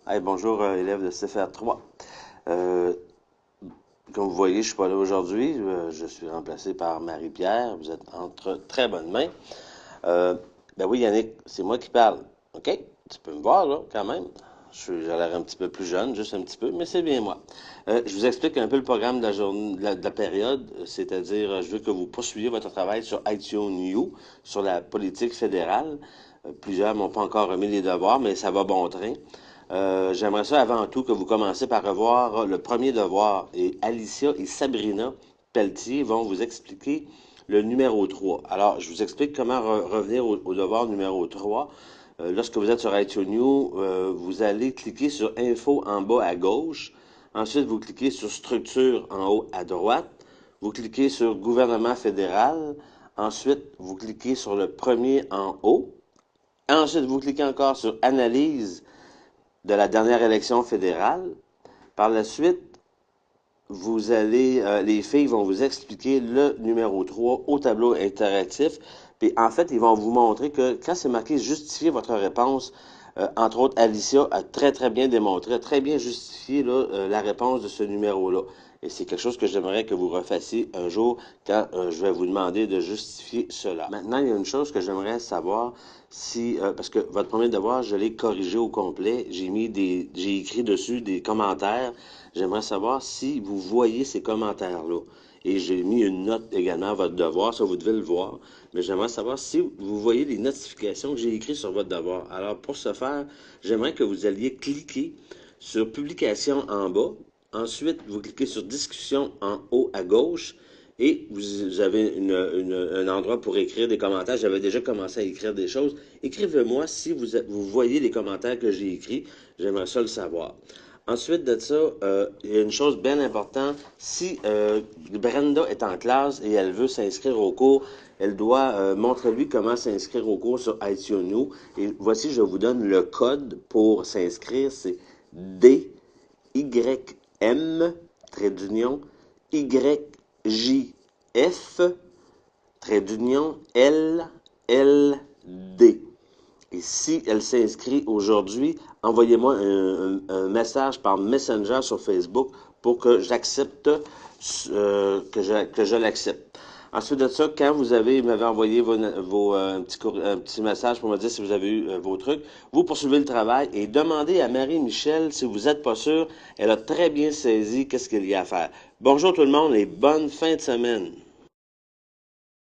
Hey, bonjour, élève de CFR3. Euh, Comme vous voyez, je suis pas là aujourd'hui. Je suis remplacé par Marie-Pierre. Vous êtes entre très bonnes mains. Euh, ben oui, Yannick, c'est moi qui parle. OK? Tu peux me voir, là, quand même. J'ai l'air un petit peu plus jeune, juste un petit peu, mais c'est bien moi. Je vous explique un peu le programme de la journée, de la période, c'est-à-dire, je veux que vous poursuiviez votre travail sur ITU, sur la politique fédérale. Plusieurs m'ont pas encore remis les devoirs, mais ça va bon train. J'aimerais ça avant tout que vous commenciez par revoir le premier devoir. Et Alicia et Sabrina Pelletier vont vous expliquer le numéro 3. Alors, je vous explique comment revenir au devoir numéro 3. Lorsque vous êtes sur iTunes, vous allez cliquer sur Info en bas à gauche. Ensuite, vous cliquez sur Structure en haut à droite. Vous cliquez sur Gouvernement fédéral. Ensuite, vous cliquez sur le premier en haut. Ensuite, vous cliquez encore sur Analyse de la dernière élection fédérale. Par la suite, les filles vont vous expliquer le numéro 3 au tableau interactif. Puis en fait, ils vont vous montrer que quand c'est marqué justifier votre réponse, entre autres, Alicia a très très bien démontré, a très bien justifié là, la réponse de ce numéro-là. Et c'est quelque chose que j'aimerais que vous refassiez un jour quand je vais vous demander de justifier cela. Maintenant, il y a une chose que j'aimerais savoir si, parce que votre premier devoir, je l'ai corrigé au complet. J'ai écrit dessus des commentaires. J'aimerais savoir si vous voyez ces commentaires-là. Et j'ai mis une note également à votre devoir, ça vous devez le voir. Mais j'aimerais savoir si vous voyez les notifications que j'ai écrites sur votre devoir. Alors pour ce faire, j'aimerais que vous alliez cliquer sur Publication en bas. Ensuite, vous cliquez sur Discussion en haut à gauche. Et vous avez un endroit pour écrire des commentaires. J'avais déjà commencé à écrire des choses. Écrivez-moi si vous voyez les commentaires que j'ai écrits. J'aimerais ça le savoir. Ensuite de ça, il y a une chose bien importante. Si Brenda est en classe et elle veut s'inscrire au cours, elle doit montrer-lui comment s'inscrire au cours sur iTunes. Et voici, je vous donne le code pour s'inscrire. C'est DYM, trait d'union, YJF, trait d'union, LLD. Et si elle s'inscrit aujourd'hui, envoyez-moi un message par Messenger sur Facebook pour que j'accepte, que je l'accepte. Ensuite de ça, quand vous m'avez envoyé un petit message pour me dire si vous avez eu vos trucs, vous poursuivez le travail et demandez à Marie-Michel si vous n'êtes pas sûr. Elle a très bien saisi qu'est-ce qu'il y a à faire. Bonjour tout le monde et bonne fin de semaine.